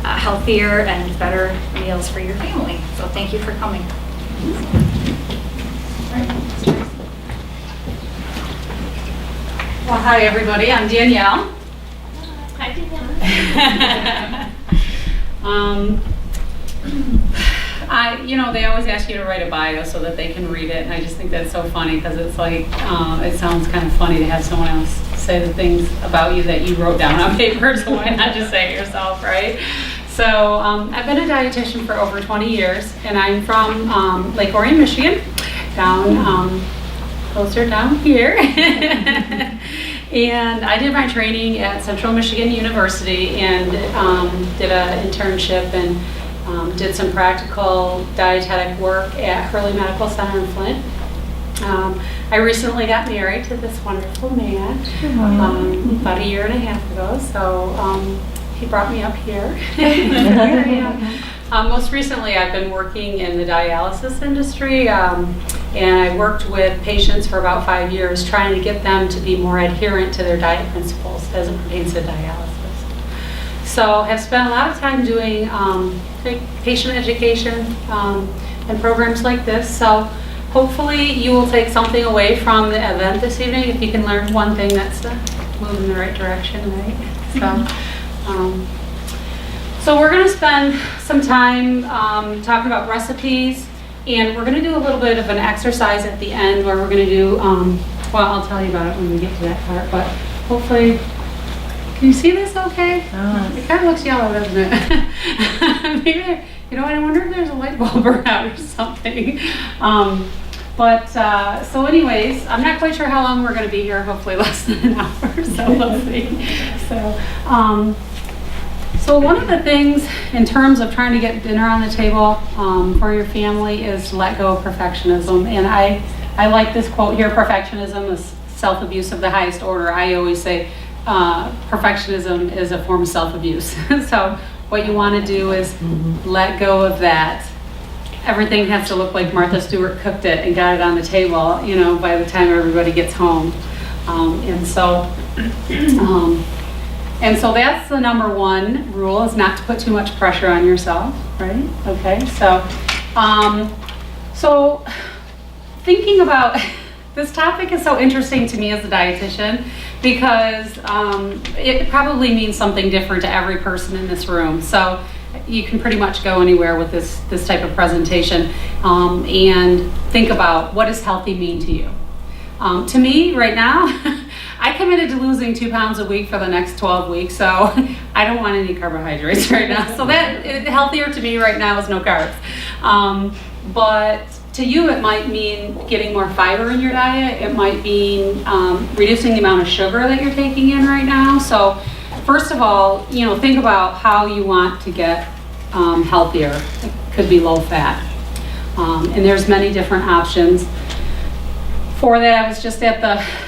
healthier and better meals for your family. So thank you for coming. Well, hi everybody, I'm Danielle. Hi, Danielle. They always ask you to write a bio so that they can read it, and I just think that's so funny because it's like, it sounds kind of funny to have someone else say the things about you that you wrote down on paper, so why not just say it yourself, right? So I've been a dietitian for over 20 years, and I'm from Lake Orion, Michigan, down closer down here. And I did my training at Central Michigan University and did an internship and did some practical dietetic work at Hurley Medical Center in Flint. I recently got married to this wonderful man about a year and a half ago, so he brought me up here. Most recently I've been working in the dialysis industry, and I worked with patients for about 5 years trying to get them to be more adherent to their diet principles as it pertains to dialysis. So have spent a lot of time doing patient education and programs like this. So hopefully you will take something away from the event this evening if you can learn one thing that's moving in the right direction, right? So we're going to spend some time talking about recipes, and we're going to do a little bit of an exercise at the end where we're going to do, well, I'll tell you about it when we get to that part, but hopefully, can you see this okay? Oh. It kind of looks yellow, doesn't it? Maybe, I wonder if there's a light bulb around or something. So anyways, I'm not quite sure how long we're going to be here, hopefully less than an hour, so we'll see. So one of the things in terms of trying to get dinner on the table for your family is to let go of perfectionism. And I like this quote here, perfectionism is self-abuse of the highest order. I always say perfectionism is a form of self-abuse. So what you want to do is let go of that. Everything has to look like Martha Stewart cooked it and got it on the table, by the time everybody gets home. And so that's the number one rule, is not to put too much pressure on yourself, right? Okay, so thinking about this topic is so interesting to me as a dietitian because it probably means something different to every person in this room. So you can pretty much go anywhere with this type of presentation and think about, what does healthy mean to you? To me, right now, I committed to losing 2 pounds a week for the next 12 weeks, so I don't want any carbohydrates right now. So healthier to me right now is no carbs. But to you, it might mean getting more fiber in your diet. It might mean reducing the amount of sugar that you're taking in right now. So first of all, think about how you want to get healthier. It could be low fat. And there's many different options. For that, I was just at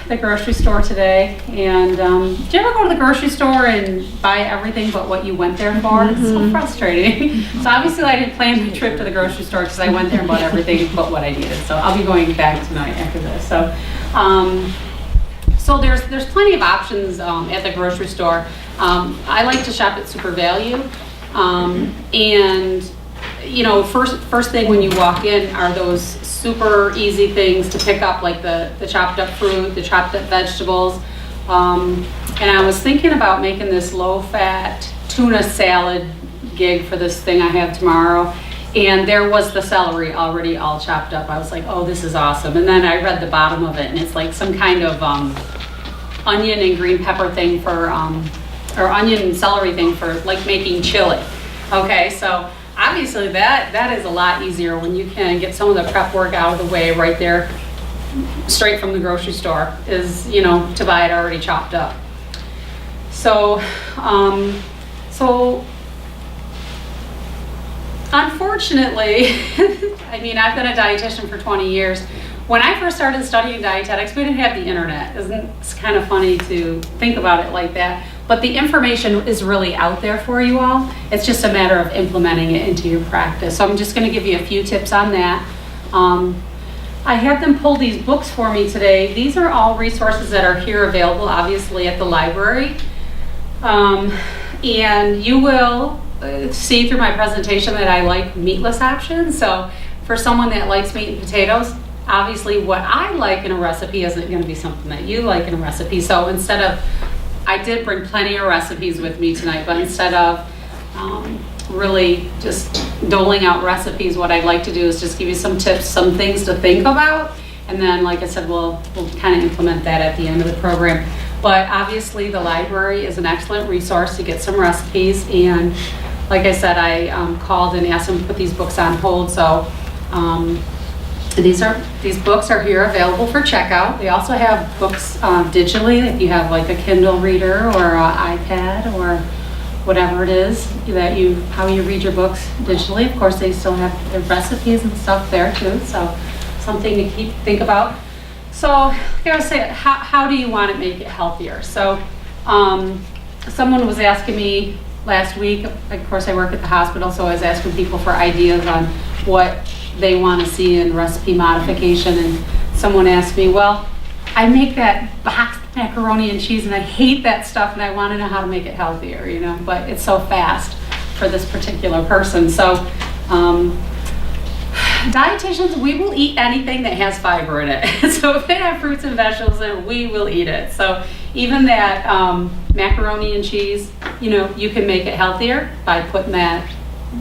the grocery store today, and do you ever go to the grocery store and buy everything but what you went there for? It's so frustrating. So obviously I didn't plan my trip to the grocery store because I went there and bought everything but what I needed. So I'll be going back tonight after this. So there's plenty of options at the grocery store. I like to shop at Super Value, and first thing when you walk in are those super easy things to pick up, like the chopped up fruit, the chopped up vegetables. And I was thinking about making this low-fat tuna salad gig for this thing I have tomorrow. And there was the celery already all chopped up. I was like, oh, this is awesome. And then I read the bottom of it, and it's like some kind of onion and green pepper thing for, or onion and celery thing for like making chili. Okay, so obviously that is a lot easier when you can get some of the prep work out of the way right there, straight from the grocery store, is, to buy it already chopped up. So unfortunately, I mean, I've been a dietitian for 20 years. When I first started studying dietetics, we didn't have the internet. It's kind of funny to think about it like that. But the information is really out there for you all. It's just a matter of implementing it into your practice. So I'm just going to give you a few tips on that. I had them pull these books for me today. These are all resources that are here available, obviously, at the library. And you will see through my presentation that I like meatless options. So for someone that likes meat and potatoes, obviously what I like in a recipe isn't going to be something that you like in a recipe. So instead of, I did bring plenty of recipes with me tonight, but instead of really just doling out recipes, what I'd like to do is just give you some tips, some things to think about. And then, like I said, we'll kind of implement that at the end of the program. But obviously the library is an excellent resource to get some recipes. And like I said, I called and asked them to put these books on hold. So these books are here available for checkout. They also have books digitally if you have like a Kindle reader or an iPad or whatever it is that how you read your books digitally. Of course, they still have their recipes and stuff there too. So something to think about. So like I was saying, how do you want to make it healthier? So someone was asking me last week, of course I work at the hospital, so I was asking people for ideas on what they want to see in recipe modification, and someone asked me, well, I make that boxed macaroni and cheese and I hate that stuff and I want to know how to make it healthier, you know, but it's so fast for this particular person. So dietitians, we will eat anything that has fiber in it. So if they have fruits and vegetables in it, we will eat it. So even that macaroni and cheese, you know, you can make it healthier by putting that,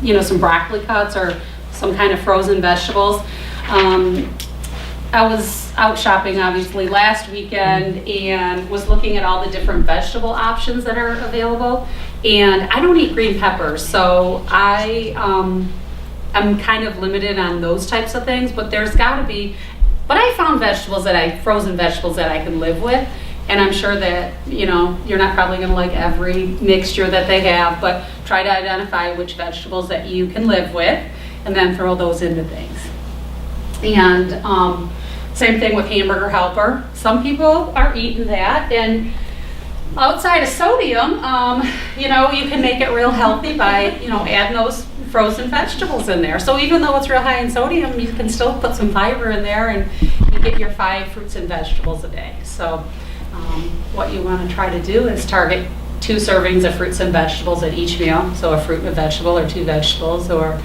you know, some broccoli cuts or some kind of frozen vegetables. I was out shopping obviously last weekend and was looking at all the different vegetable options that are available. And I don't eat green peppers, so I'm kind of limited on those types of things, but there's gotta be, but I found frozen vegetables that I can live with. And I'm sure that, you know, you're not probably gonna like every mixture that they have, but try to identify which vegetables that you can live with and then throw those into things. And same thing with Hamburger Helper. Some people are eating that, and outside of sodium, you know, you can make it real healthy by, you know, adding those frozen vegetables in there. So even though it's real high in sodium, you can still put some fiber in there and you get your 5 fruits and vegetables a day. So what you want to try to do is target 2 servings of fruits and vegetables at each meal. So a fruit and a vegetable, or 2 vegetables, or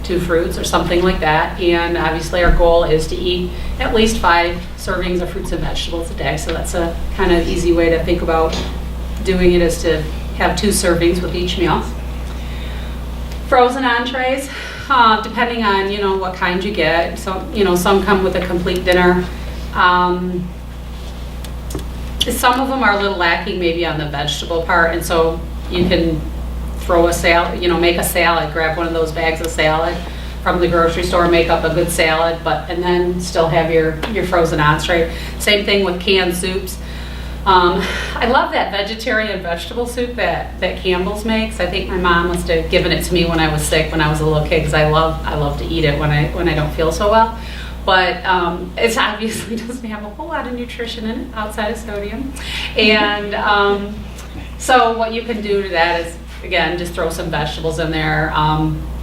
2 fruits, or something like that. And obviously our goal is to eat at least 5 servings of fruits and vegetables a day. So that's a kind of easy way to think about doing it, is to have 2 servings with each meal. Frozen entrees, depending on, you know, what kind you get. So, you know, some come with a complete dinner. Some of them are a little lacking maybe on the vegetable part, and so you can throw a salad, you know, make a salad, grab one of those bags of salad from the grocery store, make up a good salad, and then still have your frozen entree. Same thing with canned soups. I love that vegetarian vegetable soup that Campbell's makes. I think my mom must have given it to me when I was sick, when I was a little kid, because I love to eat it when I don't feel so well. But it obviously doesn't have a whole lot of nutrition in it outside of sodium. And so what you can do to that is, again, just throw some vegetables in there.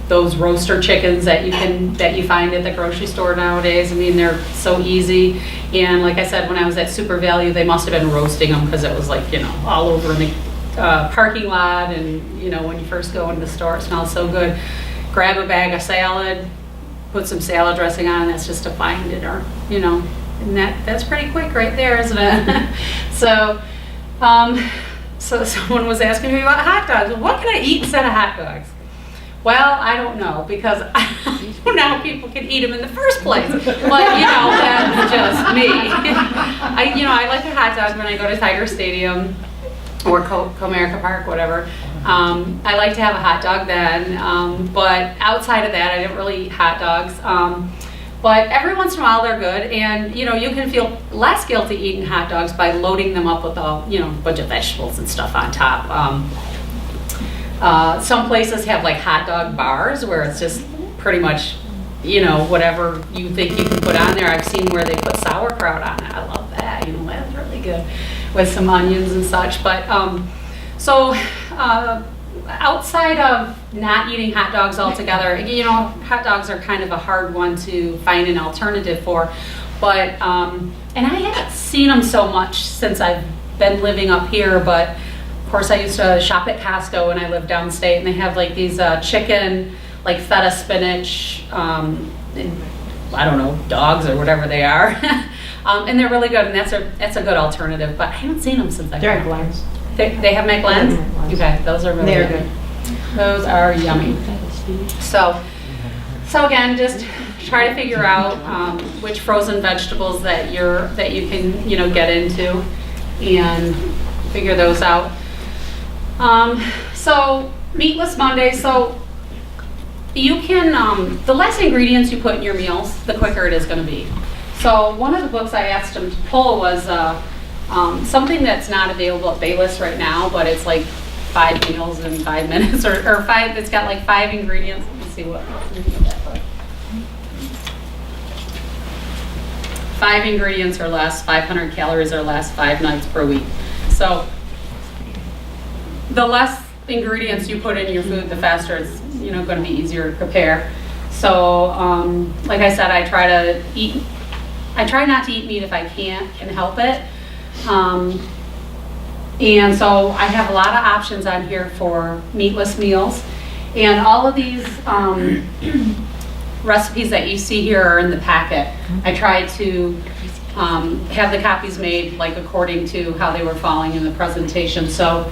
Those roaster chickens that you find at the grocery store nowadays, I mean, they're so easy. And like I said, when I was at Super Value, they must have been roasting them because it was like, you know, all over in the parking lot, and you know, when you first go into the store, it smells so good. Grab a bag of salad, put some salad dressing on, that's just a fine dinner, you know, and that's pretty quick right there, isn't it? So someone was asking me about hot dogs. What can I eat instead of hot dogs? Well, I don't know, because I don't know how people can eat them in the first place. But, you know, that's just me. I like a hot dog when I go to Tiger Stadium or Comerica Park, whatever. I like to have a hot dog then. But outside of that, I don't really eat hot dogs. But every once in a while they're good, and you know, you can feel less guilty eating hot dogs by loading them up with a bunch of vegetables and stuff on top. Some places have like hot dog bars where it's just pretty much, you know, whatever you think you can put on there. I've seen where they put sauerkraut on it. I love that. You know, that's really good with some onions and such. But outside of not eating hot dogs altogether, you know, hot dogs are kind of a hard one to find an alternative for. But and I haven't seen them so much since I've been living up here, but course, I used to shop at Costco when I lived downstate, and they have like these chicken, like feta spinach, and, I don't know, dogs or whatever they are. And they're really good, and that's a good alternative, but I haven't seen them since I've They're been. Glenn's. They have McGlen's? McGlen's. Okay, those are really They're good. Those are yummy. So again, just try to figure out which frozen vegetables that you can get into, and figure those out. So Meatless Monday. So you can the less ingredients you put in your meals, the quicker it is going to be. So one of the books I asked them to pull was something that's not available at Bayless right now, but it's like 5 meals in 5 minutes, or 5. It's got like 5 ingredients. Let's see what. 5 ingredients or less, 500 calories or less, 5 nights per week. So the less ingredients you put in your food, the faster it's going to be easier to prepare. So like I said, I try not to eat meat if I can help it. And so I have a lot of options on here for meatless meals, and all of these recipes that you see here are in the packet. I try to have the copies made like according to how they were falling in the presentation. So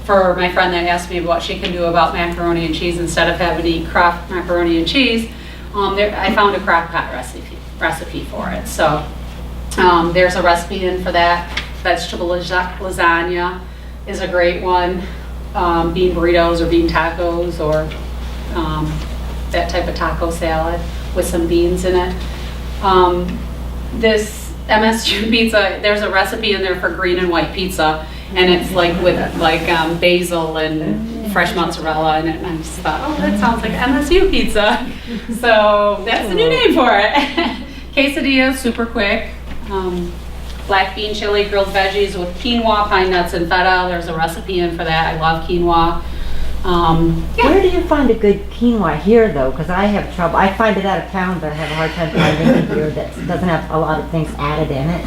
for my friend that asked me what she can do about macaroni and cheese instead of having to eat Kraft macaroni and cheese, I found a Crock Pot recipe for it. So there's a recipe in for that. Vegetable lasagna is a great one. Bean burritos or bean tacos, or that type of taco salad with some beans in it. This MSG pizza, there's a recipe in there for green and white pizza, and it's like with basil and fresh mozzarella in it, and I just thought, oh, that sounds like MSU pizza. So that's the new name for it. Quesadilla, super quick. Black bean chili, grilled veggies with quinoa, pine nuts, and feta. There's a recipe in for that. I love quinoa. Where do you find a good quinoa here, though? Because I have trouble. I find it out of town, but I have a hard time finding it here that doesn't have a lot of things added in it.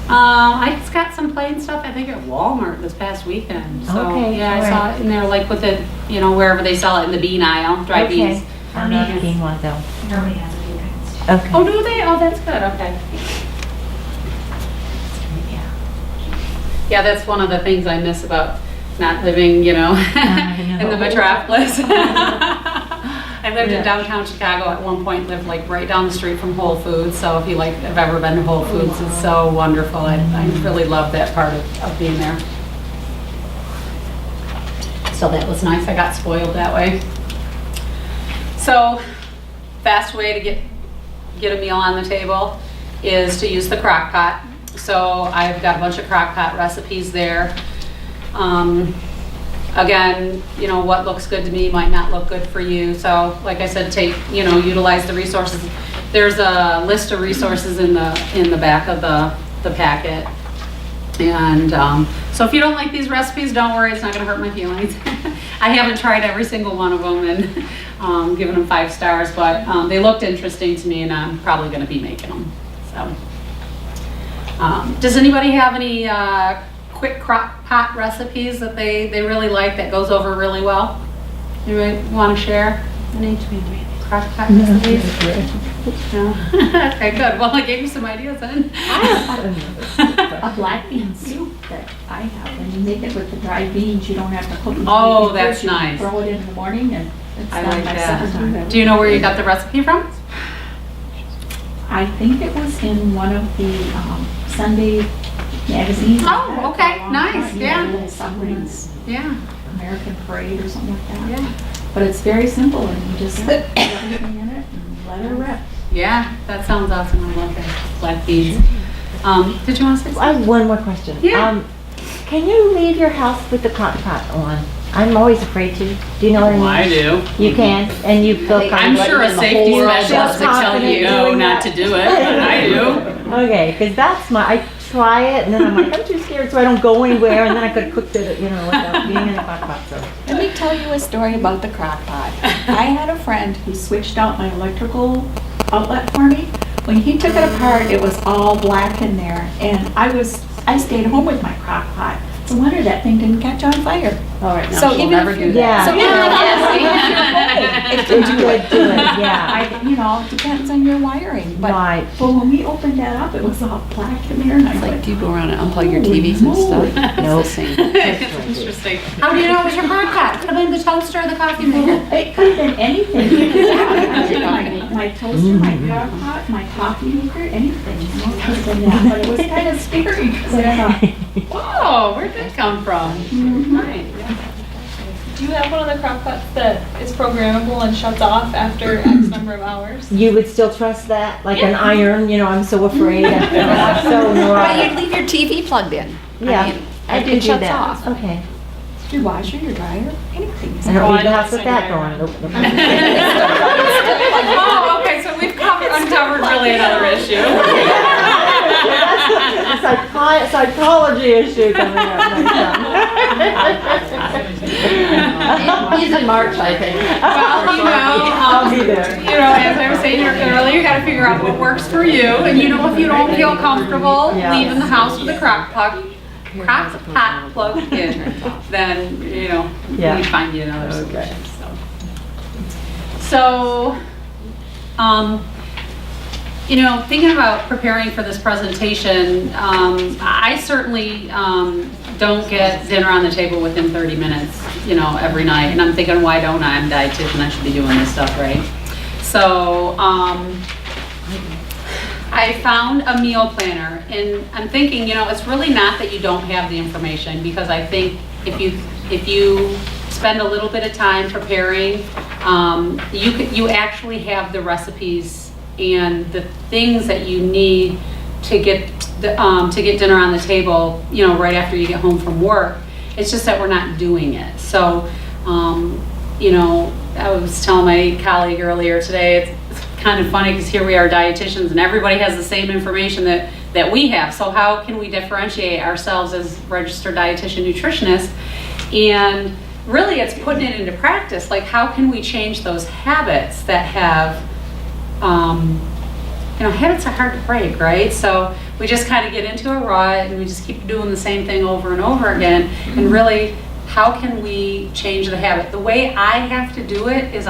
I just got some plain stuff, I think, at Walmart this past weekend. So, Okay, yeah, I all saw it in there, like with the, wherever they sell it in the bean aisle, dry beans. I love quinoa, though. Germany has a few kinds. Okay. Oh, do they? Oh, that's good. Okay. Yeah, that's one of the things I miss about not living, in the metropolis. I lived in downtown Chicago at one point, lived like right down the street from Whole Foods. So if you have ever been to Whole Foods, it's so wonderful. I really love that part of being there. So that was nice. I got spoiled that way. So fast way to get a meal on the table is to use the crock pot. So I've got a bunch of crock pot recipes there. Again, what looks good to me might not look good for you. So like I said, utilize the resources. There's a list of resources in the back of the packet. And so if you don't like these recipes, don't worry, it's not gonna hurt my feelings. I haven't tried every single one of them and given them 5 stars, but they looked interesting to me, and I'm probably gonna be making them. So, does anybody have any quick crock pot recipes that they really like that goes over really well? You want to share any crock pot recipes? No? Okay, good. Well, I gave you some ideas then. A black bean soup that I have, and you make it with the dried beans. You don't have to cook them. Oh, that's nice. Throw it in the morning, and it's I done like by that. supper time. Do you know where you got the recipe from? I think it was in one of the Sunday magazines. Oh, okay. Nice. Yeah. Little summaries, Yeah. American Parade or something like that. Yeah. But it's very simple, and you just put everything in it and let it rip. Yeah, that sounds awesome. I love that. Black beans. Did you want to say I something? have one more question. Yeah. Can you leave your house with the crock pot on? I'm always afraid to. Do you know what I mean? I do. You can, and you feel I'm confident sure a in the safety whole world. specialist would Feel tell confident you doing not that. to do it, but I do. Okay, because I try it, and then I'm like, I'm too scared, so I don't go anywhere, and then I could cook it, without being in a crock pot. So. Let me tell you a story about the crock pot. I had a friend who switched out my electrical outlet for me. When he took it apart, it was all black in there, and I stayed home with my crock pot. It's a wonder that thing didn't catch on fire. All right, So now she'll even never if do you- that. So It's good to it, yeah. It depends on your wiring, but Right. when we opened that up, it was all black in there, and I was like, Do you go around and unplug your TVs and stuff? Nope. It's the same. It's interesting. How do you know it was your crock pot? Could have been the toaster or the coffee maker. it could have been anything. My toaster, my crock pot, my coffee maker, anything. You know, it could have been that, but it was kind of scary because I thought, Whoa, where'd that come from? Right. Do you have one of the crock pots that is programmable and shuts off after X number of hours? You would still trust that? Like an iron, I'm so afraid. I'm so But neurotic. you'd leave your TV plugged in. Yeah, mean, I it did do shuts that. off. Okay. your washer, your dryer, anything. I don't leave the house Oh, with that going. Nope, nope. Oh, okay, so we've uncovered really another issue. Psychology issue coming up next time. He's in March, I think. Well, I'll be there. As I was saying earlier, you gotta figure out what works for you. And if you don't feel comfortable Yeah. leaving the house with a crock pot plugged in, then, Yeah. we find you another Okay. solution, so. Thinking about preparing for this presentation, I certainly don't get dinner on the table within 30 minutes, every night. And I'm thinking, why don't I? I'm a dietitian, I should be doing this stuff, right? So I found a meal planner, and I'm thinking, it's really not that you don't have the information, because I think if you spend a little bit of time preparing, you actually have the recipes and the things that you need to get dinner on the table, right after you get home from work. It's just that we're not doing it. So, I was telling my colleague earlier today, it's kind of funny because here we are dietitians and everybody has the same information that we have. So how can we differentiate ourselves as registered dietitian nutritionists? And really it's putting it into practice. Like, how can we change those habits that have habits are hard to break, right? So we just kind of get into a rut and we just keep doing the same thing over and over again. And really, how can we change the habit? The way I have to do it is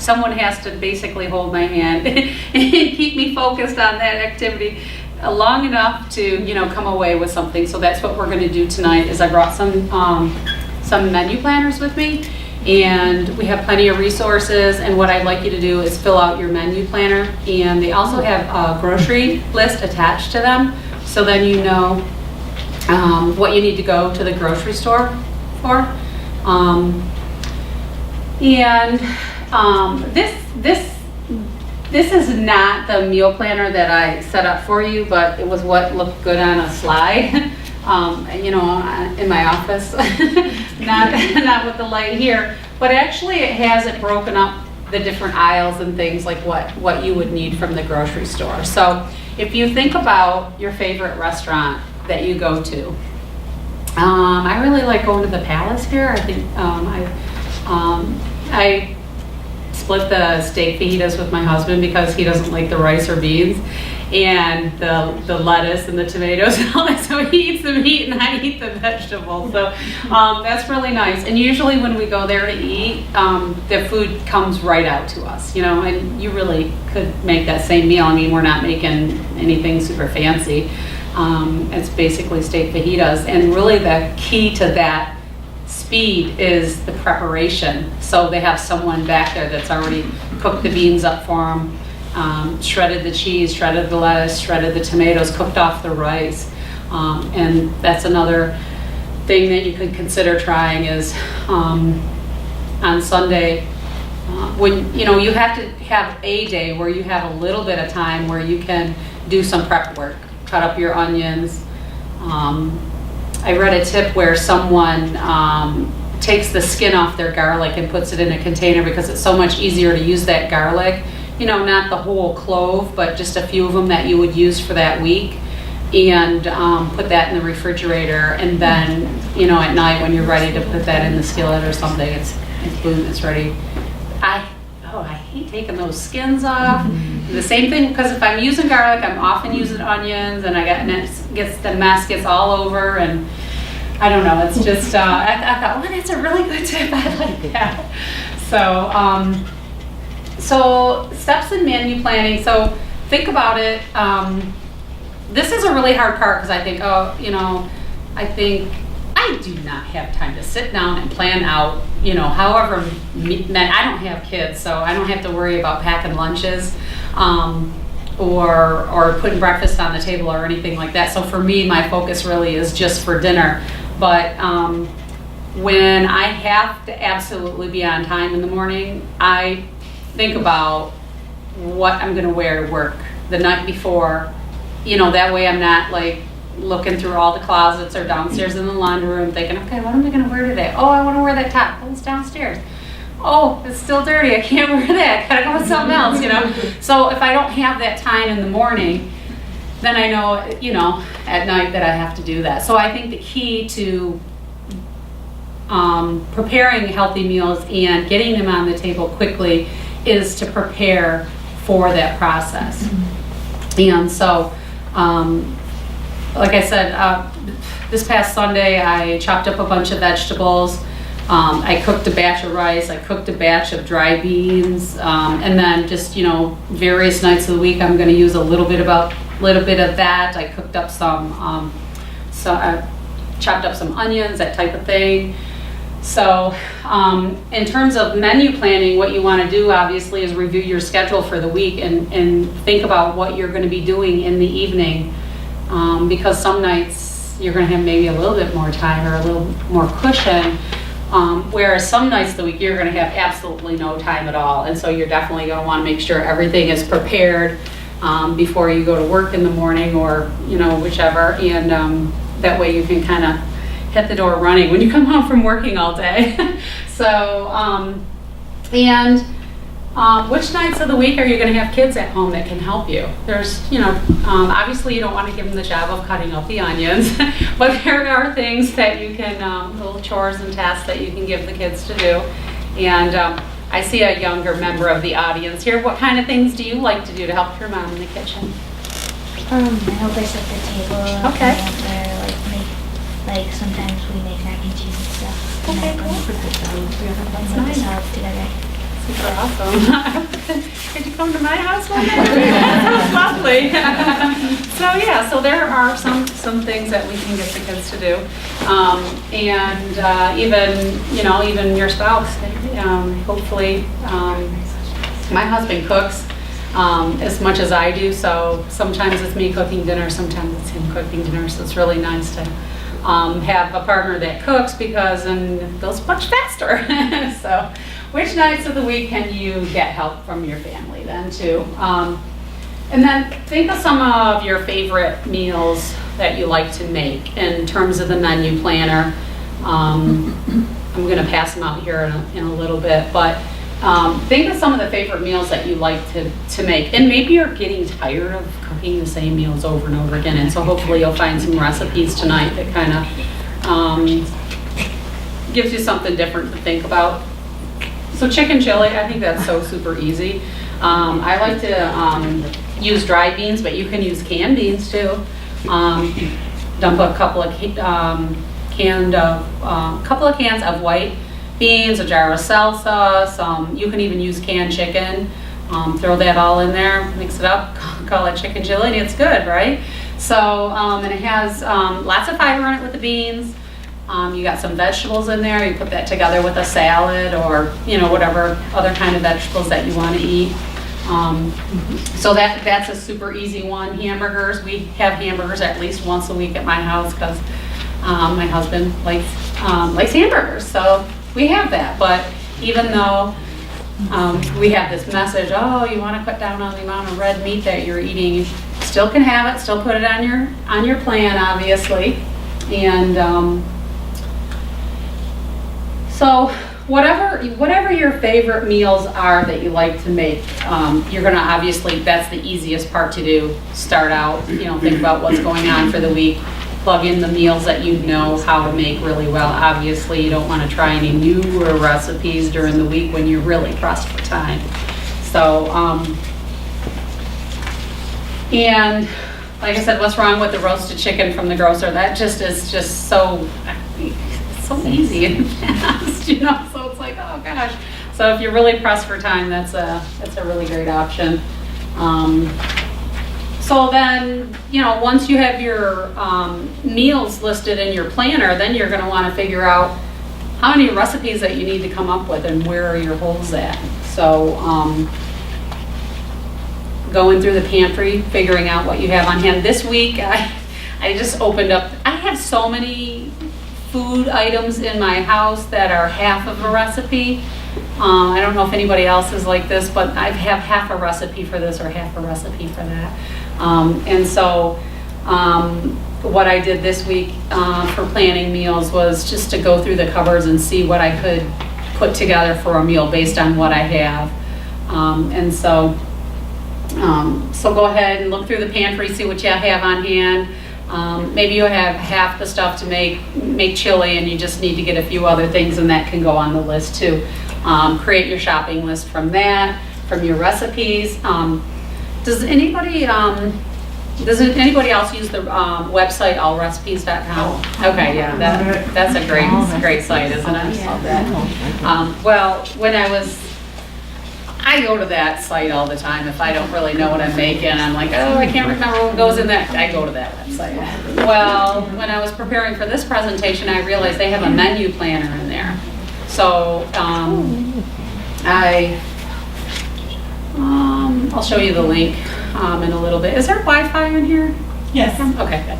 someone has to basically hold my hand and keep me focused on that activity long enough to, come away with something. So that's what we're going to do tonight. Is I brought some menu planners with me. And we have plenty of resources, and what I'd like you to do is fill out your menu planner, and they also have a grocery list attached to them, so then you know what you need to go to the grocery store for. This is not the meal planner that I set up for you, but it was what looked good on a slide. In my office, not with the light here, but actually it has it broken up, the different aisles and things like what you would need from the grocery store. So if you think about your favorite restaurant that you go to, I really like going to the Palace here. I think I split the steak fajitas with my husband because he doesn't like the rice or beans, and the lettuce and the tomatoes and all that. So he eats the meat and I eat the vegetables. So that's really nice. And usually when we go there to eat, the food comes right out to us, and you really could make that same meal. I mean, we're not making anything super fancy. It's basically steak fajitas, and really the key to that speed is the preparation. So they have someone back there that's already cooked the beans up for them, shredded the cheese, shredded the lettuce, shredded the tomatoes, cooked off the rice. And that's another thing that you could consider trying is on Sunday, when you have to have a day where you have a little bit of time where you can do some prep work, cut up your onions. I read a tip where someone takes the skin off their garlic and puts it in a container because it's so much easier to use that garlic. Not the whole clove, but just a few of them that you would use for that week, and put that in the refrigerator. And then, at night when you're ready to put that in the skillet or something, it's boom, it's ready. I hate taking those skins off. The same thing, because if I'm using garlic, I'm often using onions, and the mess gets all over, and I don't know, it's just, I thought, well, that's a really good tip, I like that. So steps in menu planning, so think about it. This is a really hard part because I think, I do not have time to sit down and plan out, however, I don't have kids, so I don't have to worry about packing lunches or putting breakfast on the table or anything like that. So for me, my focus really is just for dinner. But when I have to absolutely be on time in the morning, I think about what I'm going to wear to work the night before. That way I'm not like looking through all the closets or downstairs in the laundry room thinking, okay, what am I going to wear today? Oh, I want to wear that top. Oh, it's downstairs. Oh, it's still dirty. I can't wear that. Gotta go with something else, So if I don't have that time in the morning, then I know, at night that I have to do that. So I think the key to preparing healthy meals and getting them on the table quickly is to prepare for that process. And so, like I said, this past Sunday I chopped up a bunch of vegetables. I cooked a batch of rice, I cooked a batch of dry beans, and then just, various nights of the week I'm going to use a little bit of that. I cooked up I chopped up some onions, that type of thing. So in terms of menu planning, what you want to do obviously is review your schedule for the week and think about what you're going to be doing in the evening, because some nights you're going to have maybe a little bit more time or a little more cushion. Whereas some nights of the week you're going to have absolutely no time at all, and so you're definitely going to want to make sure everything is prepared before you go to work in the morning or whichever, and that way you can kind of hit the door running when you come home from working all day. So which nights of the week are you going to have kids at home that can help you? There's, obviously you don't want to give them the job of cutting up the onions, but there are things that you can, little chores and tasks that you can give the kids to do. And I see a younger member of the audience here. What kind of things do you like to do to help your mom in the kitchen? I help her set the table. Okay. Like sometimes we make mac and cheese and stuff. Okay, and cool. That's nice. Help together. Super awesome. Could you come to my house one day? That sounds lovely. So there are some things that we can get the kids to do, and even your spouse. Hopefully, my husband cooks as much as I do. So sometimes it's me cooking dinner, sometimes it's him cooking dinner. So it's really nice to have a partner that cooks because then it goes much faster. So. Which nights of the week can you get help from your family then too? And then think of some of your favorite meals that you like to make in terms of the menu planner. I'm going to pass them out here in a little bit, but think of some of the favorite meals that you like to make. And maybe you're getting tired of cooking the same meals over and over again, and so hopefully you'll find some recipes tonight that kind of gives you something different to think about. So chicken chili, I think that's so super easy. I like to use dry beans, but you can use canned beans too. Dump a couple of cans of white beans, a jar of salsa. You can even use canned chicken. Throw that all in there, mix it up, call it chicken chili, and it's good, right? So and it has lots of fiber in it with the beans. You got some vegetables in there. You put that together with a salad or whatever other kind of vegetables that you want to eat. So that's a super easy one. Hamburgers. We have hamburgers at least once a week at my house because my husband likes hamburgers. So we have that. But even though we have this message, oh, you want to cut down on the amount of red meat that you're eating, you still can have it. Still put it on your plan, obviously. And so whatever your favorite meals are that you like to make, you're gonna obviously, that's the easiest part to do. Start out, think about what's going on for the week, plug in the meals that you know how to make really well. Obviously, you don't wanna try any newer recipes during the week when you're really pressed for time. So, and like I said, what's wrong with the roasted chicken from the grocer? That just is just so so easy and fast, you know, so it's like, oh gosh. So if you're really pressed for time, that's a really great option. So then, you know, once you have your meals listed in your planner, then you're gonna wanna figure out how many recipes that you need to come up with and where are your holes at. So going through the pantry, figuring out what you have on hand. This week, I just opened up, I have so many food items in my house that are half of a recipe. I don't know if anybody else is like this, but I have half a recipe for this or half a recipe for that. And so what I did this week for planning meals was just to go through the cupboards and see what I could put together for a meal based on what I have. So go ahead and look through the pantry, see what you have on hand. Maybe you have half the stuff to make chili and you just need to get a few other things, and that can go on the list too. Create your shopping list from that, from your recipes. Does anybody else use the website allrecipes.com? Okay, yeah, that's a great site, isn't it? Well, I go to that site all the time if I don't really know what I'm making. I'm like, oh, I can't remember what goes in that. I go to that website. Well, when I was preparing for this presentation, I realized they have a menu planner in there. So I'll show you the link in a little bit. Is there Wi-Fi in here? Yes. Okay, good.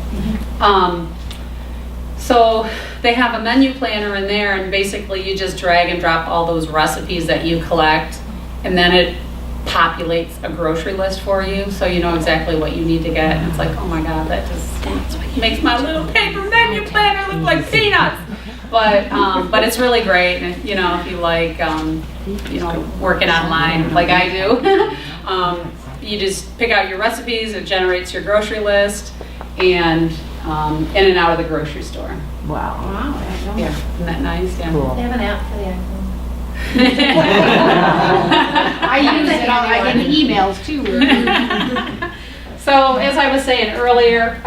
So they have a menu planner in there, and basically you just drag and drop all those recipes that you collect, and then it populates a grocery list for you, so you know exactly what you need to get. And it's like, oh my God, that just makes my little paper menu planner look like peanuts. But it's really great, and you know, if you like, you know, working online like I do, you just pick out your recipes, it generates your grocery list, and in and out of the grocery store. Wow. Yeah, isn't that nice? Yeah. Cool. They have an app for the iPhone. I use it, I get emails too. So as I was saying earlier,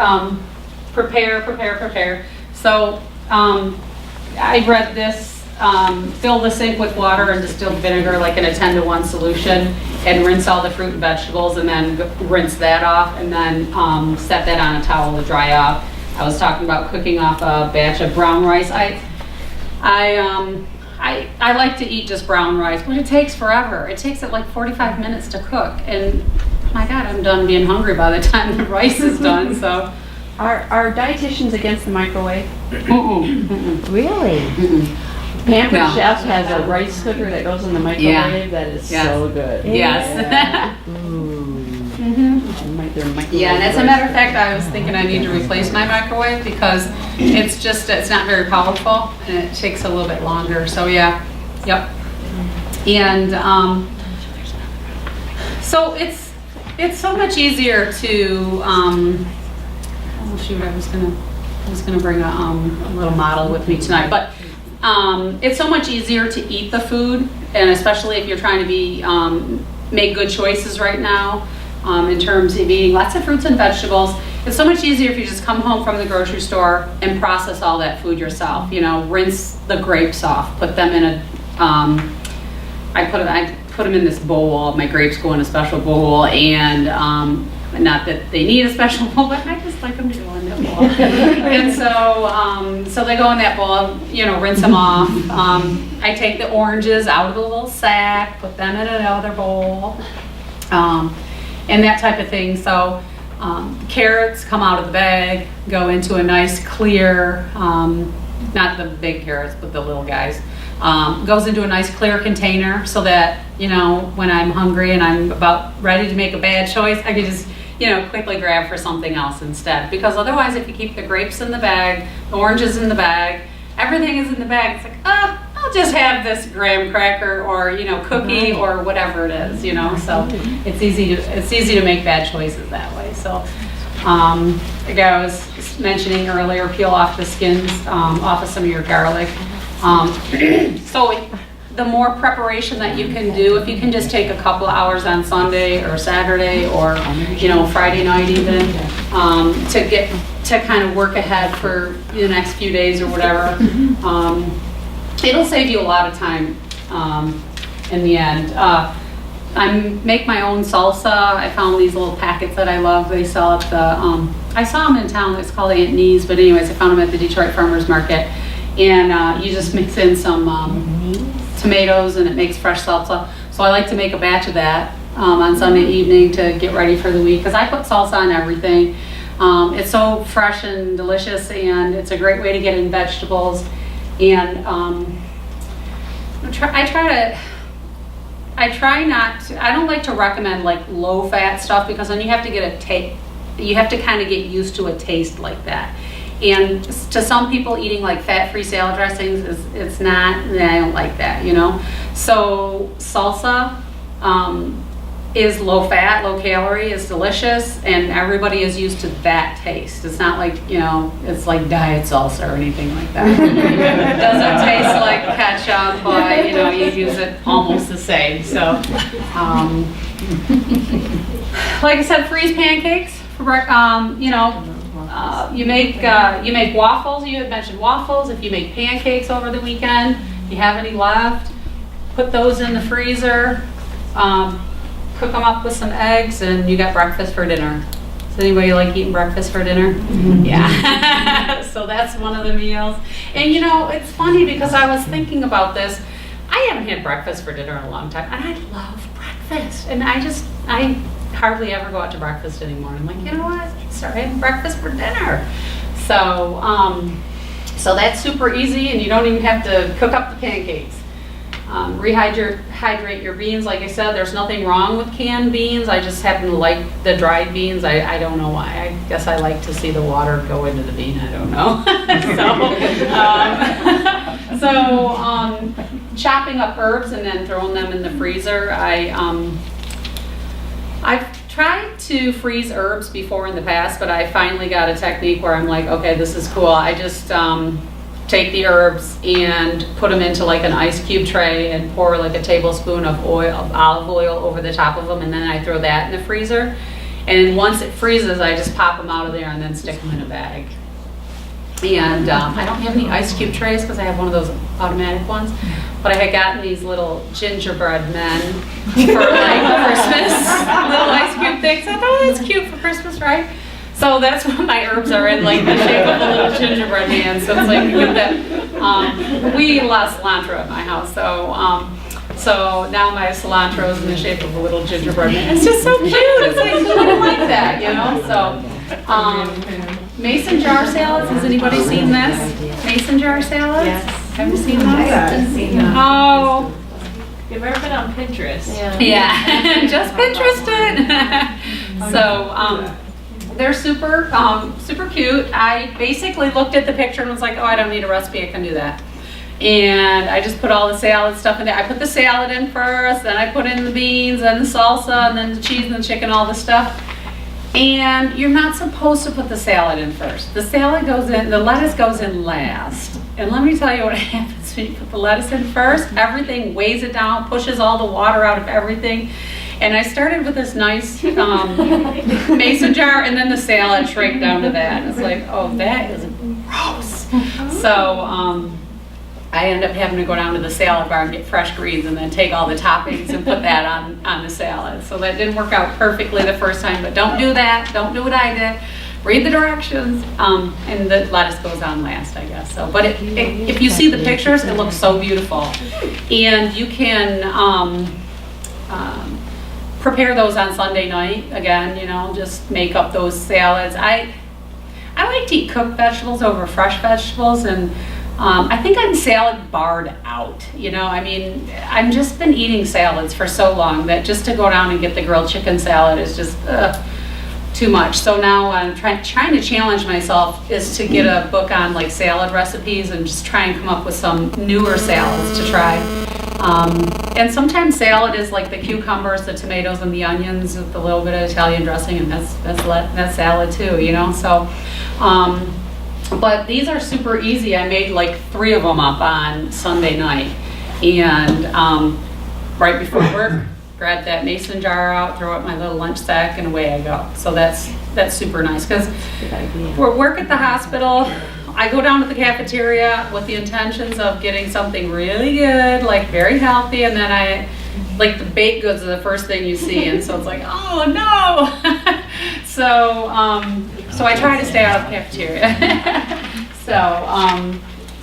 prepare. So I read this, fill the sink with water and distilled vinegar like in a 10-to-1 solution, and rinse all the fruit and vegetables, and then rinse that off, and then set that on a towel to dry off. I was talking about cooking off a batch of brown rice. I like to eat just brown rice, but it takes forever. It takes it like 45 minutes to cook, and my God, I'm done being hungry by the time the rice is done. So, Are dietitians against the microwave? Really? Pantry No. Chef has a rice cooker that goes in the microwave that is so good. yes. Yeah, and as a matter of fact, I was thinking I need to replace my microwave because it's not very powerful and it takes a little bit longer. So yeah, yep. And so it's so much easier to oh shoot, I was gonna bring a little model with me tonight, but it's so much easier to eat the food, and especially if you're trying to be make good choices right now. In terms of eating lots of fruits and vegetables. It's so much easier if you just come home from the grocery store and process all that food yourself. You know, rinse the grapes off, put them in a, I put them in this bowl. My grapes go in a special bowl, and not that they need a special bowl, but I just like them to go in that bowl. And so they go in that bowl, you know, rinse them off. I take the oranges out of the little sack, put them in another bowl. And that type of thing. So carrots come out of the bag, go into a nice clear, not the big carrots, but the little guys, goes into a nice clear container so that, you know, when I'm hungry and I'm about ready to make a bad choice, I can just, you know, quickly grab for something else instead. Because otherwise, if you keep the grapes in the bag, the oranges in the bag, everything is in the bag, it's like, I'll just have this graham cracker or, you know, cookie or whatever it is, you know. So it's easy to make bad choices that way. So like I was mentioning earlier, peel off the skins off of some of your garlic. So the more preparation that you can do, if you can just take a couple of hours on Sunday or Saturday or, you know, Friday night even, to kind of work ahead for the next few days or whatever. It'll save you a lot of time in the end. I make my own salsa. I found these little packets that I love. They sell at the, I saw them in town. It's called Aunt Nee's, but anyways, I found them at the Detroit Farmers Market. And you just mix in some tomatoes and it makes fresh salsa. So I like to make a batch of that on Sunday evening to get ready for the week, because I put salsa on everything. It's so fresh and delicious, and it's a great way to get in vegetables. And I don't like to recommend like low fat stuff, because then you have to you have to kind of get used to a taste like that. And to some people, eating like fat-free salad dressings it's not, I don't like that, you know. So salsa is low fat, low calorie, is delicious, and everybody is used to that taste. It's not like, you know, it's like diet salsa or anything like that. It doesn't taste like ketchup, but you know, you use it almost the same. So, like I said, freeze pancakes. You know, you make waffles. You had mentioned waffles. If you make pancakes over the weekend, you have any left, put those in the freezer. Cook them up with some eggs, and you got breakfast for dinner. Does anybody like eating breakfast for dinner? Mm-hmm. Yeah. So that's one of the meals. And you know, it's funny because I was thinking about this. I haven't had breakfast for dinner in a long time, and I love breakfast. And I hardly ever go out to breakfast anymore. I'm like, you know what? Start having breakfast for dinner. So, so that's super easy, and you don't even have to cook up the pancakes. Rehydrate your beans. Like I said, there's nothing wrong with canned beans. I just happen to like the dried beans. I don't know why. I guess I like to see the water go into the bean. I don't know. So chopping up herbs and then throwing them in the freezer. I've tried to freeze herbs before in the past, but I finally got a technique where I'm like, okay, this is cool. I just take the herbs and put them into like an ice cube tray and pour like a tablespoon of olive oil over the top of them, and then I throw that in the freezer. And once it freezes, I just pop them out of there and then stick them in a bag. And I don't have any ice cube trays because I have one of those automatic ones, but I had gotten these little gingerbread men for like Christmas, little ice cube things. I thought, oh, that's cute for Christmas, right? So that's what my herbs are in, like the shape of a little gingerbread man. So it's like you get that. We eat a lot of cilantro at my house, so now my cilantro is in the shape of a little gingerbread man. It's just so cute. It's like, who wouldn't like that, you know? So mason jar salads. Has anybody seen this? Mason jar salads? Yes. Have you seen those? I haven't seen them. Oh. You've ever been on Pinterest? Yeah. Just Pinterested. So. They're super cute. I basically looked at the picture and was like, oh, I don't need a recipe, I can do that. And I just put all the salad stuff in there. I put the salad in first, then I put in the beans and the salsa and then the cheese and the chicken, all the stuff. And you're not supposed to put the salad in first. The salad goes in, the lettuce goes in last. And let me tell you what happens when you put the lettuce in first. Everything weighs it down, pushes all the water out of everything. And I started with this nice mason jar, and then the salad shrank down to that. And it's like, oh, that is gross. So I ended up having to go down to the salad bar and get fresh greens and then take all the toppings and put that on the salad. So that didn't work out perfectly the first time, but don't do that. Don't do what I did. Read the directions, and the lettuce goes on last, I guess. So, but if you see the pictures, it looks so beautiful. And you can prepare those on Sunday night. Again, you know, just make up those salads. I like to eat cooked vegetables over fresh vegetables, and I think I'm salad barred out. You know, I mean, I've just been eating salads for so long that just to go down and get the grilled chicken salad is just too much. So now I'm trying to challenge myself is to get a book on like salad recipes and just try and come up with some newer salads to try. And sometimes salad is like the cucumbers, the tomatoes, and the onions with a little bit of Italian dressing, and that's salad too, you know. So, but these are super easy. I made like 3 of them up on Sunday night, and right before work, grab that mason jar out, throw it in my little lunch sack, and away I go. So that's super nice, because Good idea. we work at the hospital. I go down to the cafeteria with the intentions of getting something really good, like very healthy, and then like the baked goods are the first thing you see, and so it's like, oh no. So I try to stay out of the cafeteria.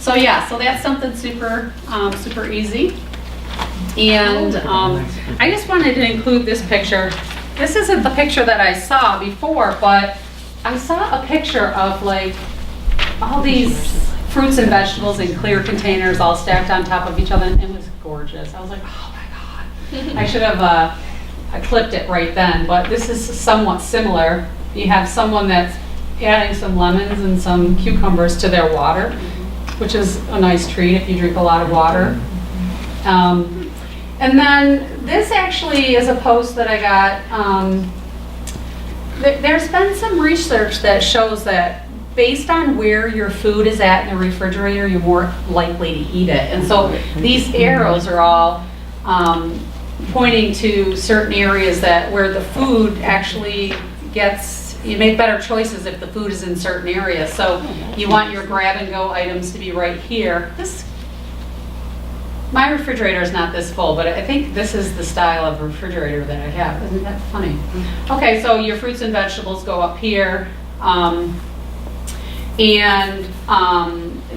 So yeah, so that's something super easy. And I just wanted to include this picture. This isn't the picture that I saw before, but I saw a picture of like all these fruits and vegetables in clear containers all stacked on top of each other, and it was gorgeous. I was like, oh my God. I should have I clipped it right then, but this is somewhat similar. You have someone that's adding some lemons and some cucumbers to their water, which is a nice treat if you drink a lot of water. And then this actually is a post that I got. There's been some research that shows that based on where your food is at in the refrigerator, you're more likely to eat it. And so these arrows are all pointing to certain areas that where the food actually gets, you make better choices if the food is in certain areas. So you want your grab and go items to be right here. My refrigerator is not this full, but I think this is the style of refrigerator that I have. Isn't that funny? Okay, so your fruits and vegetables go up here.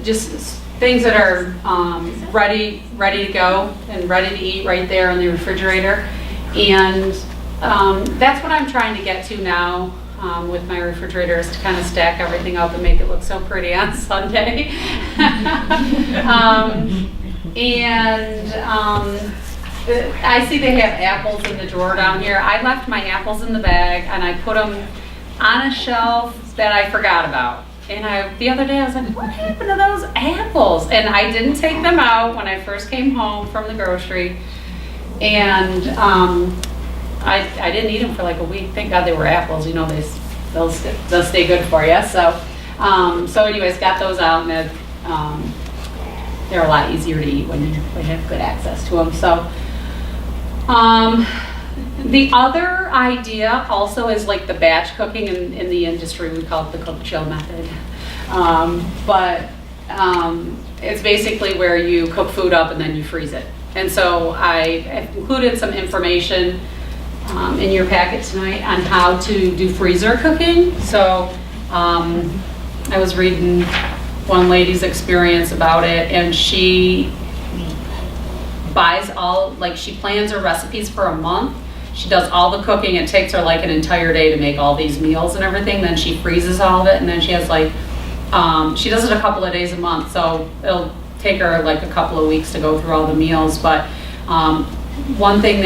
Just things that are ready to go and ready to eat right there in the refrigerator. And that's what I'm trying to get to now with my refrigerator, is to kind of stack everything up and make it look so pretty on Sunday. I see they have apples in the drawer down here. I left my apples in the bag and I put them on a shelf that I forgot about. And the other day I was like, what happened to those apples? And I didn't take them out when I first came home from the grocery. And I didn't eat them for like a week. Thank God they were apples. You know, they'll stay good for you. So anyways, got those out, and they're a lot easier to eat when you have good access to them. So the other idea also is like the batch cooking. In the industry, we call it the cook chill method. But it's basically where you cook food up and then you freeze it. And so I included some information in your packet tonight on how to do freezer cooking. So I was reading one lady's experience about it, and she buys she plans her recipes for a month. She does all the cooking. It takes her like an entire day to make all these meals and everything. Then she freezes all of it, and then she has she does it a couple of days a month. So it'll take her like a couple of weeks to go through all the meals. But one thing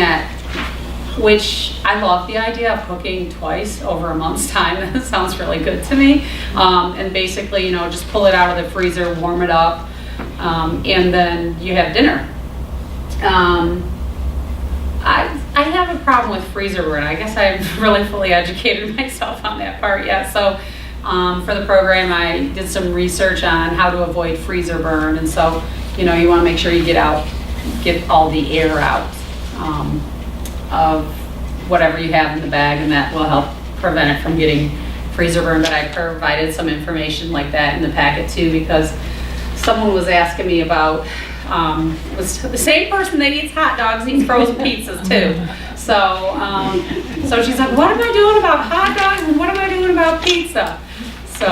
which I love the idea of cooking twice over a month's time. That sounds really good to me. And basically, just pull it out of the freezer, warm it up, and then you have dinner. I have a problem with freezer burn. I guess I haven't really fully educated myself on that part yet. So for the program, I did some research on how to avoid freezer burn. And so, you want to make sure you get all the air out of whatever you have in the bag, and that will help prevent it from getting freezer burn. But I provided some information like that in the packet too, because someone was asking me about, was the same person that eats hot dogs eats frozen pizzas too. So she's like, what am I doing about hot dogs and what am I doing about pizza? So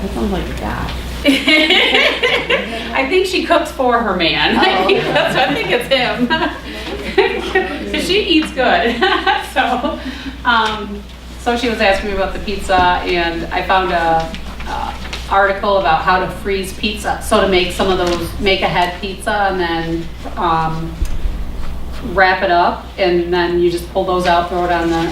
That sounds like a guy. I think she cooks for her man. I think it's him. 'Cause she eats good. So she was asking me about the pizza, and I found a article about how to freeze pizza. So to make some of those make-ahead pizza and then wrap it up, and then you just pull those out, throw it in the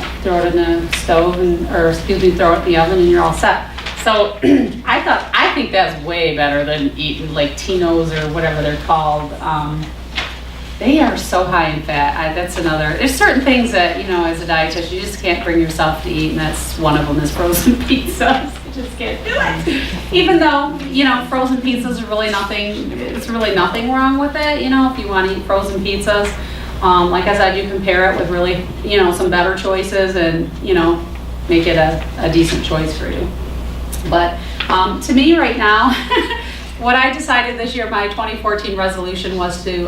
stove, throw it in the oven, and you're all set. So I think that's way better than eating like Tino's or whatever they're called. They are so high in fat. There's certain things that, as a dietitian, you just can't bring yourself to eat, and that's one of them is frozen pizzas. Just kidding. Even though, frozen pizzas are really nothing, it's really nothing wrong with it, if you want to eat frozen pizzas. Like I said, you can pair it with really, some better choices and, make it a decent choice for you. But to me right now, what I decided this year, my 2014 resolution was to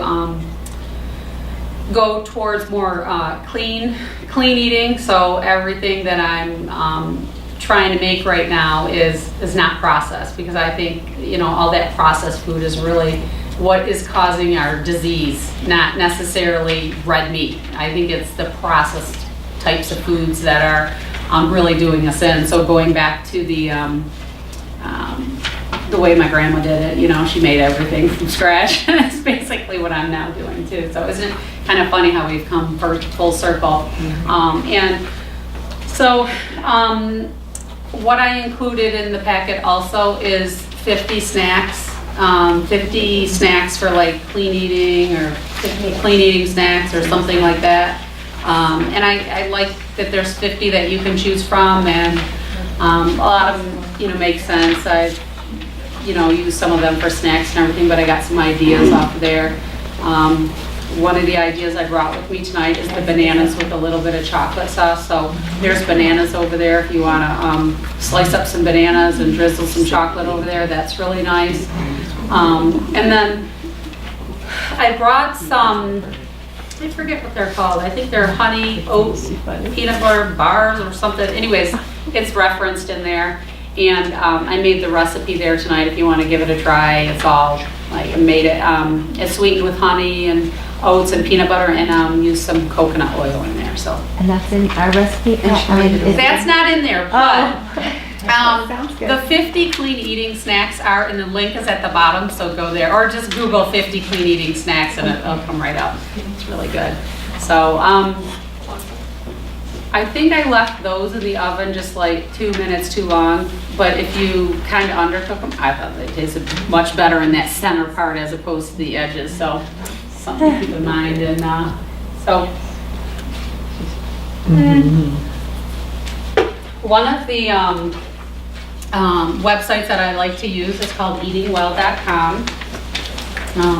go towards more clean eating. So everything that I'm trying to make right now is not processed, because I think all that processed food is really what is causing our disease, not necessarily red meat. I think it's the processed types of foods that are really doing us in. So going back to the way my grandma did it, she made everything from scratch. That's basically what I'm now doing too. So isn't it kind of funny how we've come full circle? And so what I included in the packet also is 50 snacks. 50 snacks for like clean eating, or 50 clean eating snacks or something like that. And I like that there's 50 that you can choose from, and a lot of them, make sense. I, use some of them for snacks and everything, but I got some ideas off of there. One of the ideas I brought with me tonight is the bananas with a little bit of chocolate sauce. So there's bananas over there if you want to slice up some bananas and drizzle some chocolate over there. That's really nice. And then I brought some, I forget what they're called. I think they're honey oat peanut butter bars or something. Anyways, it's referenced in there. And I made the recipe there tonight if you want to give it a try. It's all, I made it, it's sweetened with honey and oats and peanut butter, and used some coconut oil in there. So. And that's in our recipe? That's not in there, but Sounds good. the 50 clean eating snacks are, and the link is at the bottom, so go there. Or just Google 50 clean eating snacks and it'll come right up. It's really good. So I think I left those in the oven just like 2 minutes too long, but if you kind of undercook them, I thought they tasted much better in that center part as opposed to the edges. So something to keep in mind. And so one of the websites that I like to use is called eatingwell.com.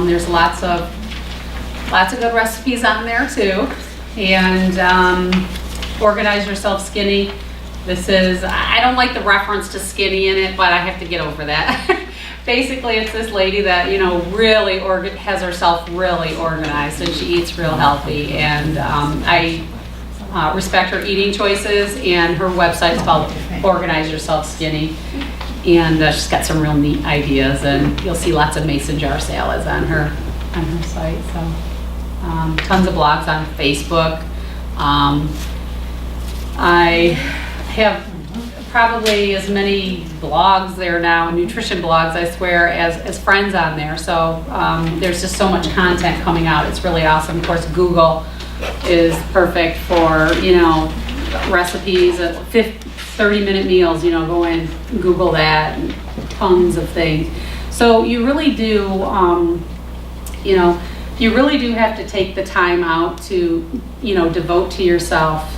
There's lots of good recipes on there too. And Organize Yourself Skinny. This is, I don't like the reference to skinny in it, but I have to get over that. Basically, it's this lady that, really has herself really organized, and she eats real healthy. And I respect her eating choices, and her website is called Organize Yourself Skinny. And she's got some real neat ideas, and you'll see lots of mason jar salads on her site. So tons of blogs on Facebook. I have probably as many blogs there now, nutrition blogs, I swear, as friends on there. So there's just so much content coming out. It's really awesome. Of course, Google is perfect for, recipes, 30-minute meals, go in, Google that, and tons of things. So you really do, you really do have to take the time out to, devote to yourself,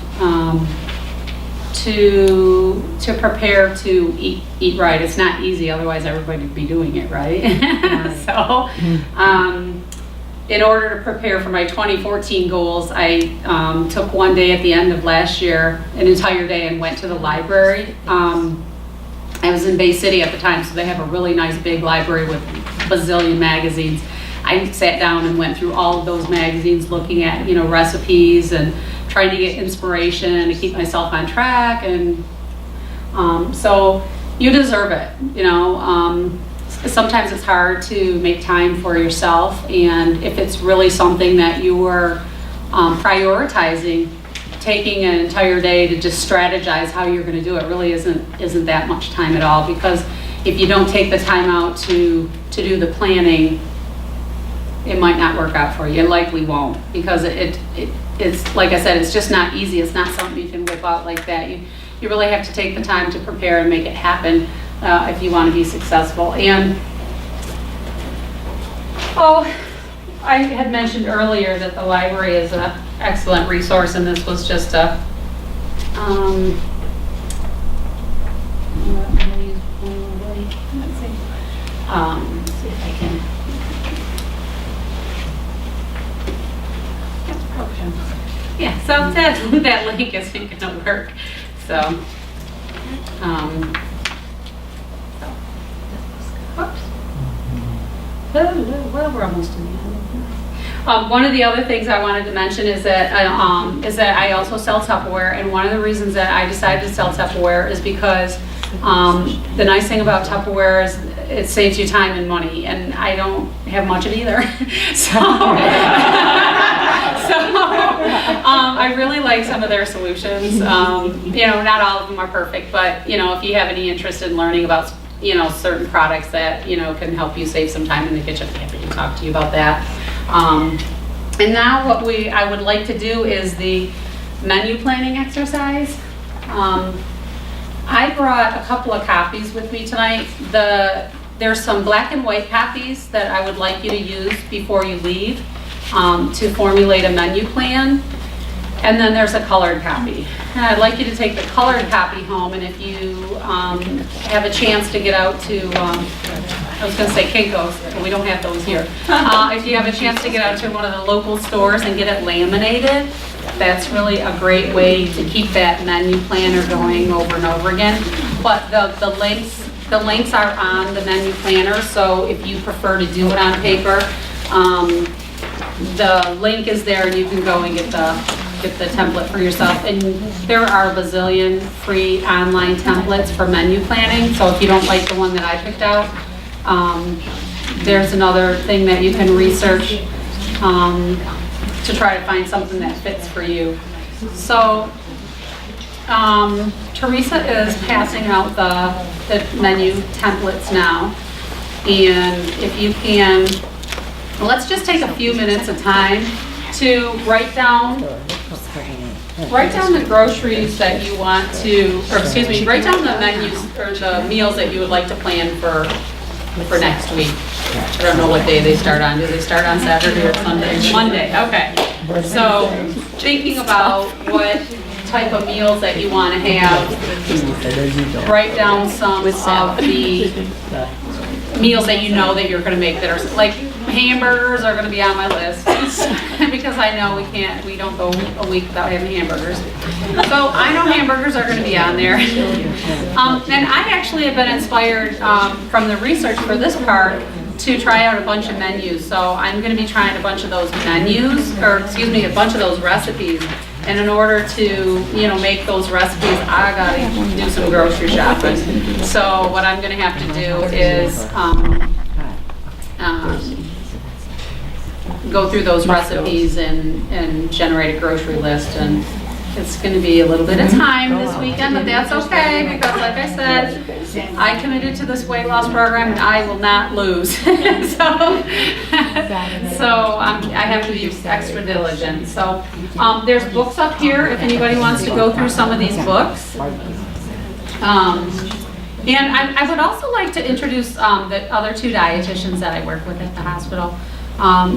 to prepare to eat right. It's not easy, otherwise everybody would be doing it, right? So, in order to prepare for my 2014 goals, I took one day at the end of last year, an entire day, and went to the library. I was in Bay City at the time, so they have a really nice big library with a bazillion magazines. I sat down and went through all of those magazines, looking at recipes and trying to get inspiration to keep myself on track. And so you deserve it. Sometimes it's hard to make time for yourself, and if it's really something that you were prioritizing, taking an entire day to just strategize how you're going to do it really isn't that much time at all, because if you don't take the time out to do the planning, it might not work out for you. It likely won't, because it's like I said, it's just not easy. It's not something you can whip out like that. You really have to take the time to prepare and make it happen if you want to be successful. And I had mentioned earlier that the library is an excellent resource, and this was just a let's see. See if I can. Yeah, so that link isn't gonna work. So, whoops. Well, we're almost in the end. One of the other things I wanted to mention is that I also sell Tupperware, and one of the reasons that I decided to sell Tupperware is because the nice thing about Tupperware is it saves you time and money, and I don't have much of either. So, I really like some of their solutions. Not all of them are perfect, but if you have any interest in learning about certain products that can help you save some time in the kitchen, I'm happy to talk to you about that. And now what I would like to do is the menu planning exercise. I brought a couple of copies with me tonight. There's some black and white copies that I would like you to use before you leave to formulate a menu plan. And then there's a colored copy. And I'd like you to take the colored copy home, and if you have a chance to get out to, I was going to say Kinko's, but we don't have those here. If you have a chance to get out to one of the local stores and get it laminated, that's really a great way to keep that menu planner going over and over again. But the links are on the menu planner, so if you prefer to do it on paper, the link is there and you can go and get the template for yourself. And there are a bazillion free online templates for menu planning, so if you don't like the one that I picked out, there's another thing that you can research to try to find something that fits for you. So Teresa is passing out the menu templates now, and if you can, let's just take a few minutes of time to write down the groceries that you want to, write down the menus or the meals that you would like to plan for next week. I don't know what day they start on. Do they start on Saturday or Sunday? Monday, okay. So thinking about what type of meals that you want to have, write down some of the meals that you know that you're going to make that are like hamburgers are going to be on my list because I know we don't go a week without having hamburgers. So I know hamburgers are going to be on there. And I actually have been inspired from the research for this part to try out a bunch of menus. So I'm going to be trying a bunch of those menus, a bunch of those recipes. And in order to, make those recipes, I gotta do some grocery shopping. So what I'm gonna have to do is go through those recipes and generate a grocery list. And it's gonna be a little bit of time this weekend, but that's okay, because like I said, I committed to this weight loss program and I will not lose. So I have to be extra diligent. So there's books up here if anybody wants to go through some of these books. And I would also like to introduce the other two dietitians that I work with at the hospital.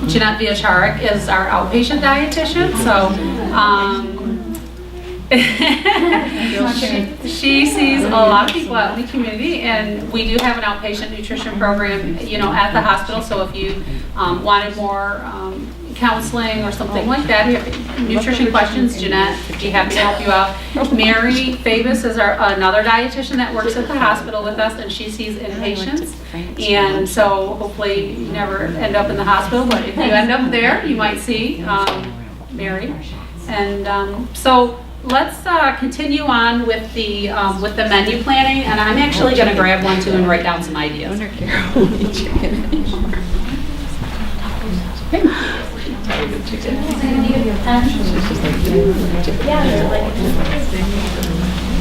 Jeanette Viacharek is our outpatient dietitian. So she sees a lot of people out in the community, and we do have an outpatient nutrition program, at the hospital. So if you wanted more counseling or something like that, if you have nutrition questions, Jeanette would be happy to help you out. Mary Favis is another dietitian that works at the hospital with us, and she sees inpatients. And so hopefully you never end up in the hospital, but if you end up there, you might see Mary. And so let's continue on with the menu planning, and I'm actually going to grab one too and write down some ideas.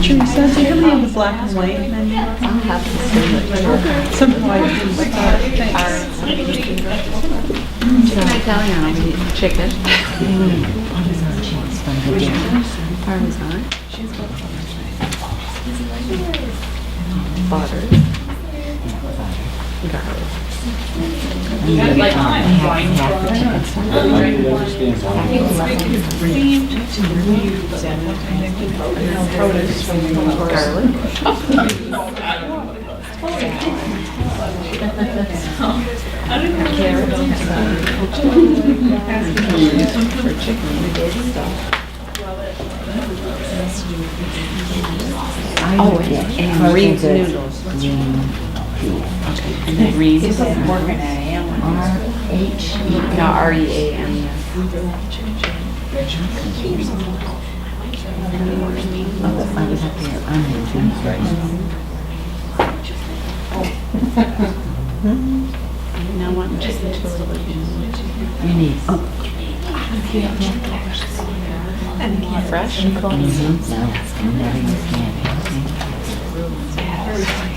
Teresa, do you have any of the black and white menu? Some white Italian chicken. Parmesan. Butter. Garlic. Oh, and Reed's noodles. Okay, and then Reed's. He's working at AM. R-H-E. No, R-E-A-M. Oh, I was up here, Now one chicken You need, fresh. no, never use candy.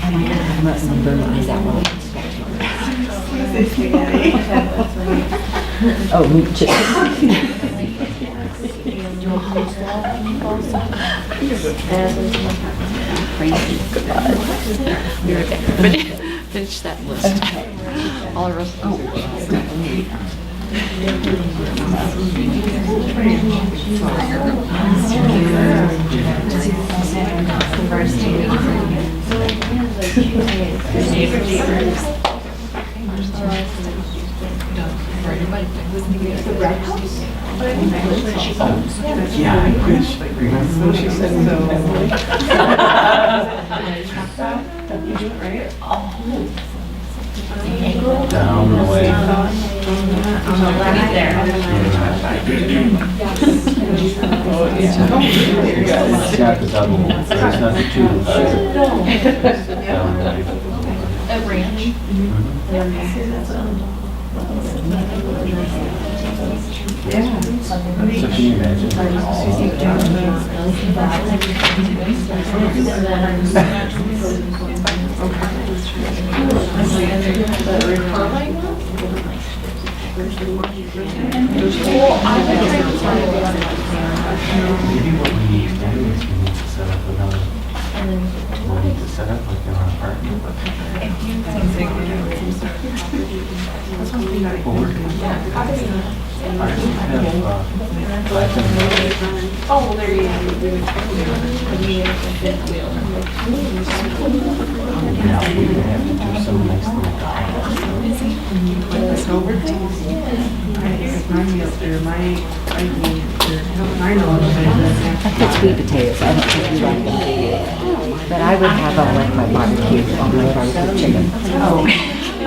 I'm not gonna burn my eyes out while I Oh, meat chicken. Finish that list. All the rest. Yeah, I wish. When she said down the way. It's not the double, it's not the two. Down the way. A ranch. So can you imagine? Maybe what we need to do is we need to set up another, we need to set up like in our apartment. Oh, there you go. Now we have to do some nice little I put sweet potatoes, I don't think you like them, do you? But I would have them like my barbecue, on my barbecue chicken.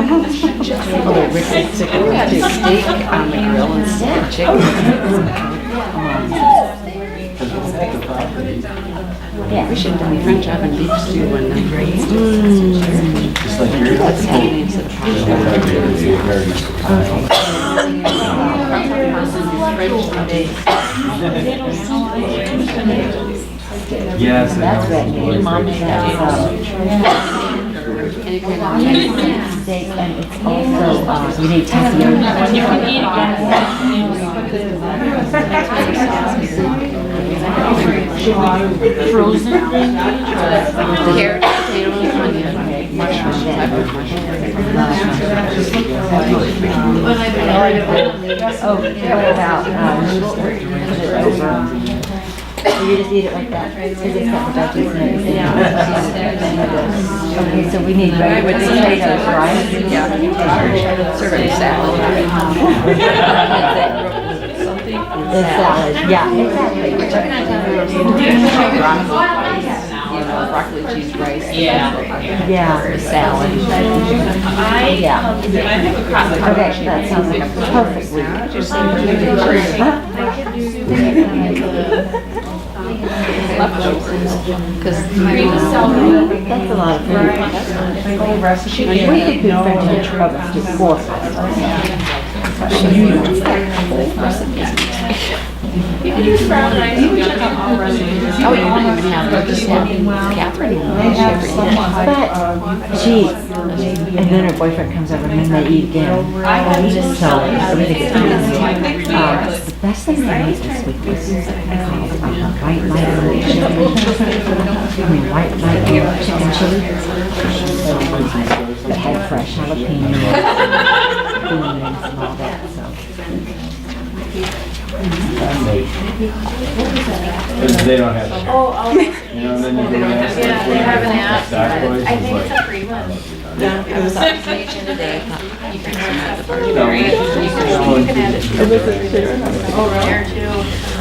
Although Rick is sick of steak on the grill instead of chicken. Yeah. We should do French oven beef stew one night. Just like yours. That's Saturday instead of Friday. Yes. That's good, your mom has steak, and it's also, you need tapioca. You can eat again. Frozen. Carrot, potatoes, onion, mushrooms, pepper, Oh, what about, noodles? Put it over. So you just eat it like that, because it's got the veggies and everything. Okay, so we need regular potatoes, right? Yeah. Serve it with salad. The salad, yeah, exactly. Broccoli, cheese, rice. Yeah. Salad. Yeah. Okay, that sounds like a perfect week. Because That's a lot of food. We could do French onion troubles to 4 Oh, you don't even have Catherine. But, gee, and then her boyfriend comes over and then they eat again. So, everything is good. The best thing they made this week was white light chicken chili. It had fresh jalapenos, beans and all that, so. They don't have. You know, then you go and ask. Yeah, they have an app. Stock boys I is think it's like, a free one. was optimization today. You can add the party, You know, right? You can add it to your There too.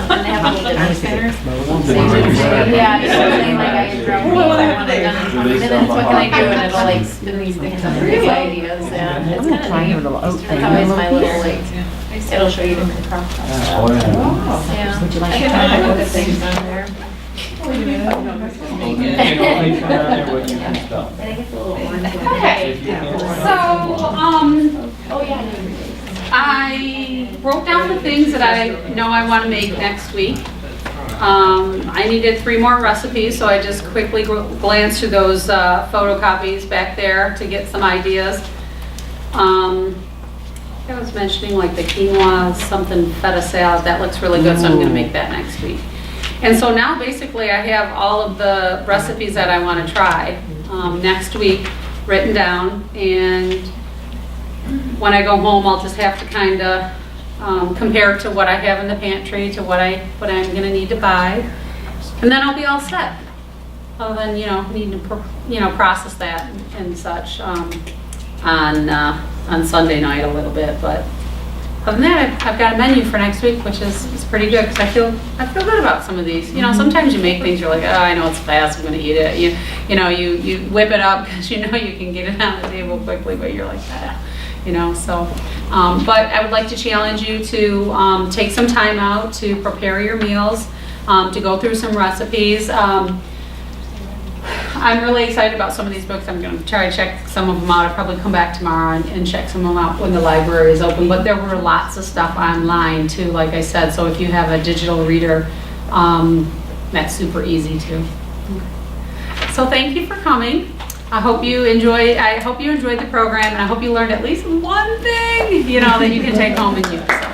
And they have a little bit of spinners. Yeah. Yeah, it's something like I drum beats, I want it done in 20 minutes, what can I do? And it'll like spin these things up, these ideas, and it's kind of neat. That's always my little like, it'll show you different crock pot stuff. Oh, yeah. Yeah. Would you like I to can try have that? good things on there. You can only try on there what you can spell. I think it's a little orange. Okay, If you can't- so, Oh, yeah. I wrote down the things that I know I want to make next week. I needed 3 more recipes, so I just quickly glanced through those photocopies back there to get some ideas. I was mentioning like the quinoa something feta salad, that looks really good, so I'm gonna make that next week. And so now basically I have all of the recipes that I want to try next week written down, and when I go home I'll just have to kind of compare to what I have in the pantry to what I'm gonna need to buy, and then I'll be all set. Other than need to process that and such on Sunday night a little bit, but other than that I've got a menu for next week, which is pretty good because I feel good about some of these. Sometimes you make things you're like, oh, I know it's fast, I'm gonna eat it. You whip it up because you can get it on the table quickly, but you're like that. So, but I would like to challenge you to take some time out to prepare your meals, to go through some recipes. I'm really excited about some of these books. I'm going to try to check some of them out. I'll probably come back tomorrow and check some of them out when the library is open. But there were lots of stuff online too, like I said. So if you have a digital reader, that's super easy too. So thank you for coming. I hope you enjoyed the program, and I hope you learned at least one thing, that you can take home and use. So.